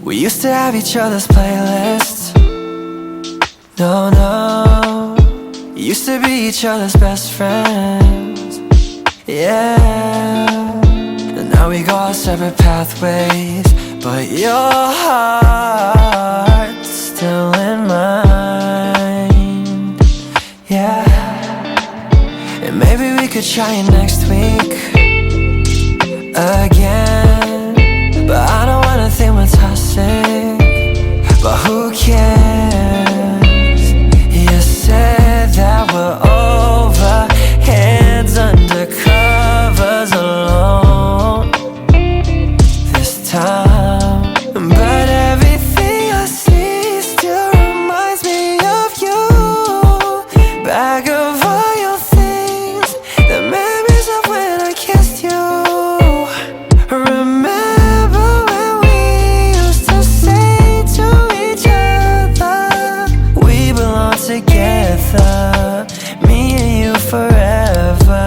We used to have each other's playlists. No, no. Used to be each other's best friends. Yeah. And now we go our separate pathways, but your heart's still in mine. Yeah. And maybe we could try it next week again, but I don't wanna think we're toxic. But who cares? You said that we're over, hands under covers alone this time. But everything I see still reminds me of you. Back of all your things, the memories of when I kissed you. Remember when we used to say to each other, we belong together, me and you forever.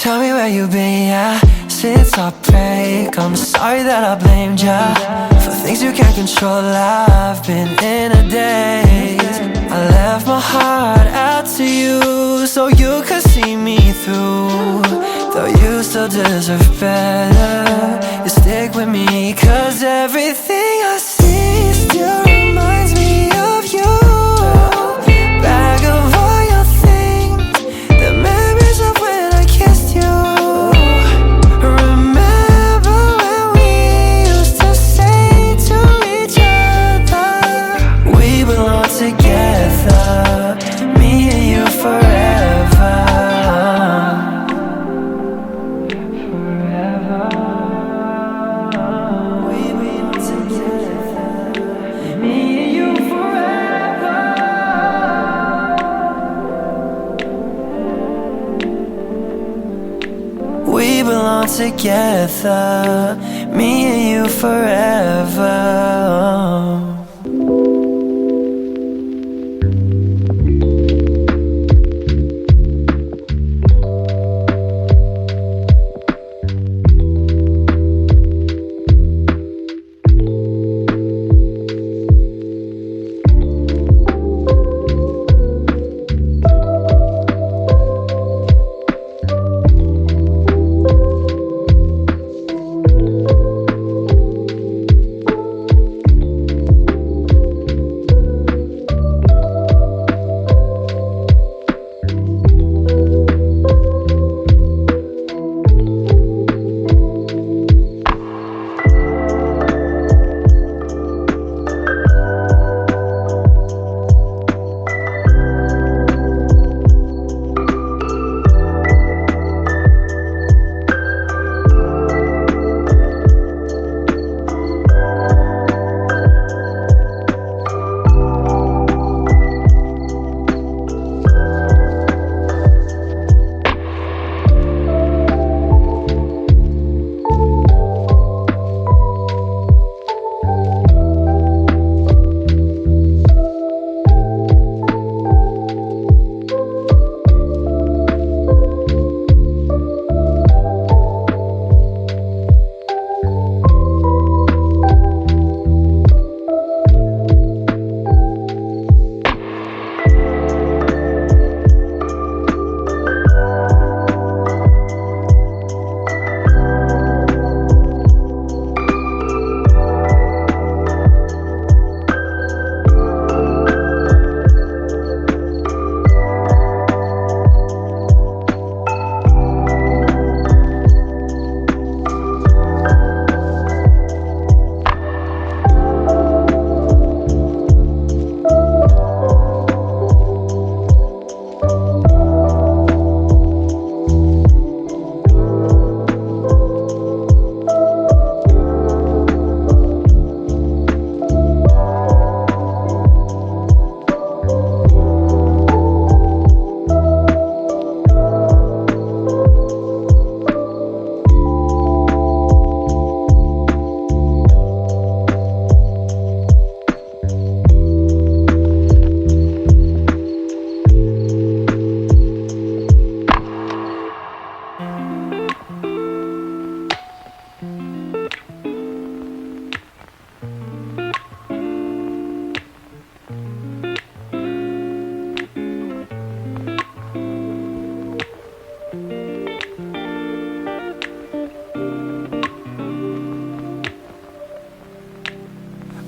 Tell me where you've been, yeah, since our break. I'm sorry that I blamed ya for things you can't control. I've been in a daze. I left my heart out to you so you could see me through. Though you still deserve better, you stick with me, 'cause everything I see still reminds me of you. Back of all your things, the memories of when I kissed you. Remember when we used to say to each other, we belong together, me and you forever. We belong together, me and you forever. We belong together, me and you forever.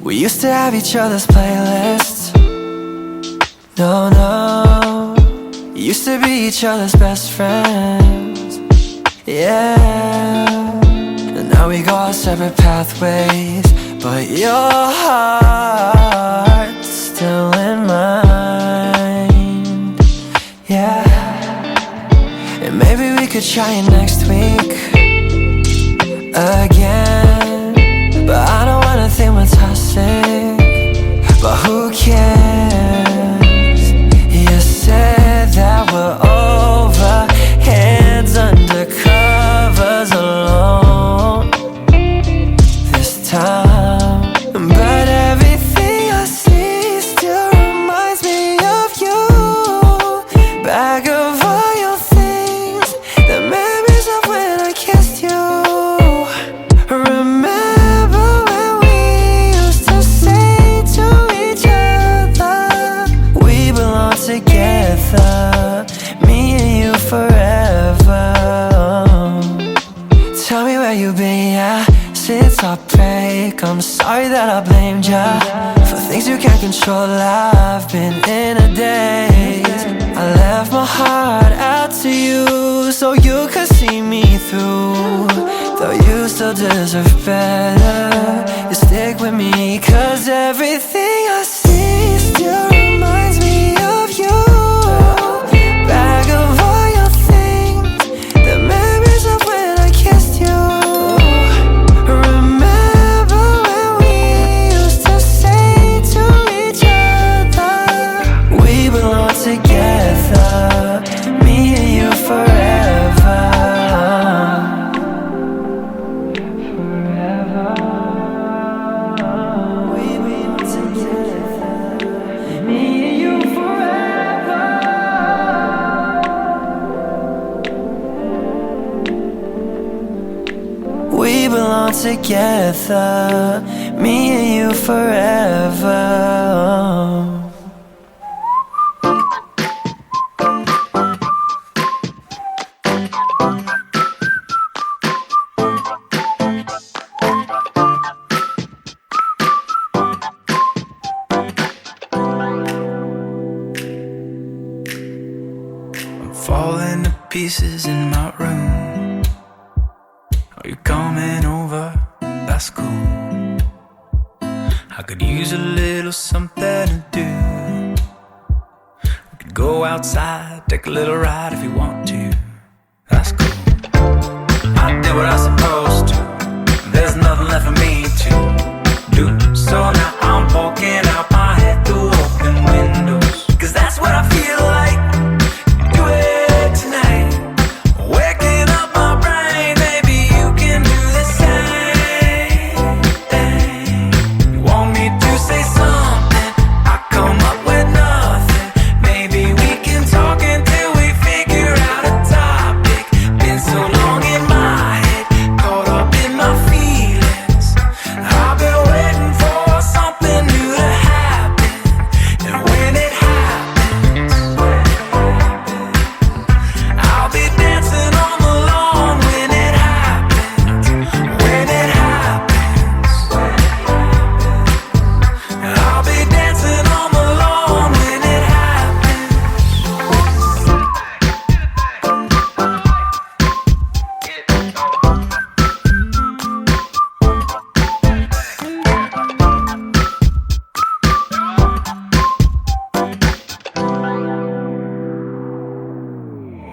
We used to have each other's playlists. No, no, used to be each other's best friends. Yeah, and now we go our separate pathways, but your heart's still in mine. Yeah, and maybe we could try it next week again, but I don't wanna think we're toxic, but who cares? You said that we're over, hands under covers alone this time, but everything I see still reminds me of you. Back of all your things, the memories of when I kissed you. Remember when we used to say to each other, we belong together, me and you forever. Tell me where you've been, yeah, since our break. I'm sorry that I blamed ya for things you can't control. I've been in a daze. I left my heart out to you so you could see me through. Though you still deserve better, you stick with me, 'cause everything I see still reminds me of you. Back of all your things, the memories of when I kissed you. Remember when we used to say to each other, we belong together, me and you forever. We belong together, me and you forever. We belong together, me and you forever. I'm falling to pieces in my room. Are you coming over? That's cool. I could use a little something to do. We could go outside, take a little ride if you want to. That's cool. I did what I was supposed to. There's nothing left for me to do. So now I'm walking out my head through open windows, 'cause that's what I feel like. Do it tonight. Waking up my brain, maybe you can do the same thing. You want me to say something, I come up with nothing. Maybe we can talk until we figure out a topic. Been so long in my head, caught up in my feelings. I've been waiting for something new to happen, and when it happens, I'll be dancing on the lawn when it happens. When it happens, I'll be dancing on the lawn when it happens.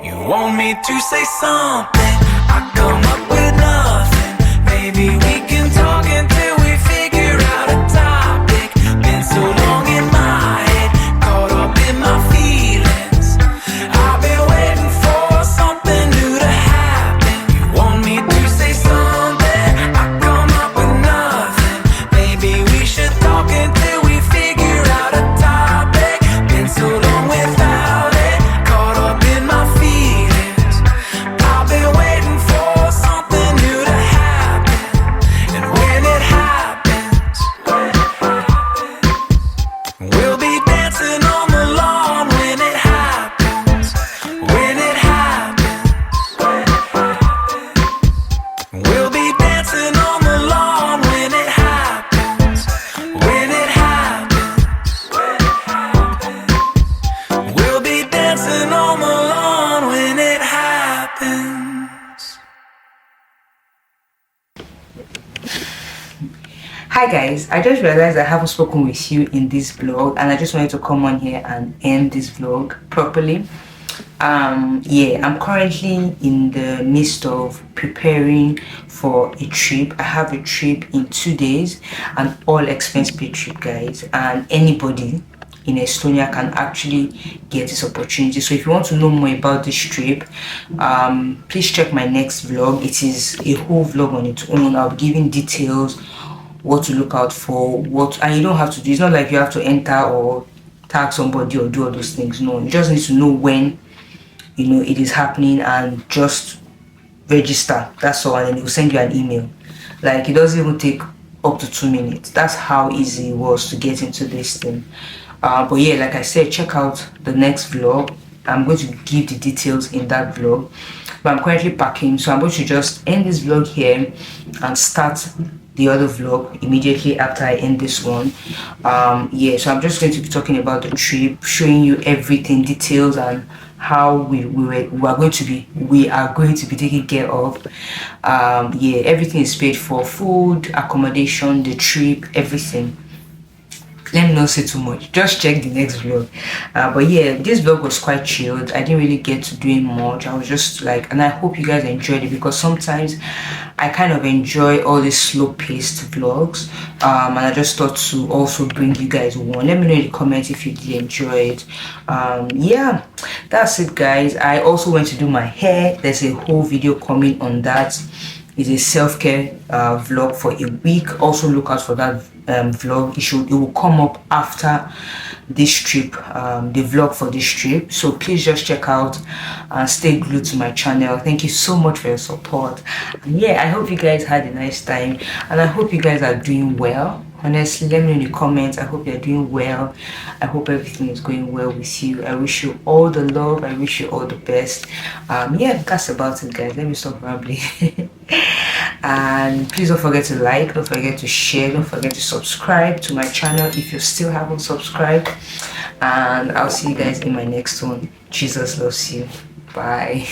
You want me to say something, I come up with nothing. Maybe we can talk until we figure out a topic. Been so long in my head, caught up in my feelings. I've been waiting for something new to happen. You want me to say something, I come up with nothing. Maybe we should talk until we figure out a topic. Been so long without it, caught up in my feelings. I've been waiting for something new to happen, Hi guys, I just realized I haven't spoken with you in this vlog, and I just wanted to come on here and end this vlog properly. Yeah, I'm currently in the midst of preparing for a trip. I have a trip in 2 days, an all expense paid trip, guys, and anybody in Estonia can actually get this opportunity. So if you want to know more about this trip, please check my next vlog. It is a whole vlog on its own. I'll be giving details, what to look out for, and you don't have to do, it's not like you have to enter or tag somebody or do all those things. No, you just need to know when it is happening and just register. That's all, and then it will send you an email. Like, it doesn't even take up to 2 minutes. That's how easy it was to get into this thing. But yeah, like I said, check out the next vlog. I'm going to give the details in that vlog, but I'm currently packing, so I'm going to just end this vlog here and start the other vlog immediately after I end this one. Yeah, so I'm just going to be talking about the trip, showing you everything, details, and how we are going to be taken care of. Yeah, everything is paid for: food, accommodation, the trip, everything. Let me not say too much, just check the next vlog. But yeah, this vlog was quite chilled. I didn't really get to doing much. I was just like, and I hope you guys enjoyed it, because sometimes I kind of enjoy all these slow-paced vlogs, and I just thought to also bring you guys one. Let me know in the comments if you did enjoy it. Yeah, that's it, guys. I also went to do my hair. There's a whole video coming on that. It's a self-care vlog for a week. Also look out for that vlog. It will come up after this trip, the vlog for this trip. So please just check out and stay glued to my channel. Thank you so much for your support, and yeah, I hope you guys had a nice time, and I hope you guys are doing well. Honestly, let me know in the comments. I hope you're doing well. I hope everything is going well with you. I wish you all the love. I wish you all the best. Yeah, that's about it, guys. Let me stop rambling. And please don't forget to like, don't forget to share, don't forget to subscribe to my channel if you still haven't subscribed. And I'll see you guys in my next one. Jesus loves you. Bye.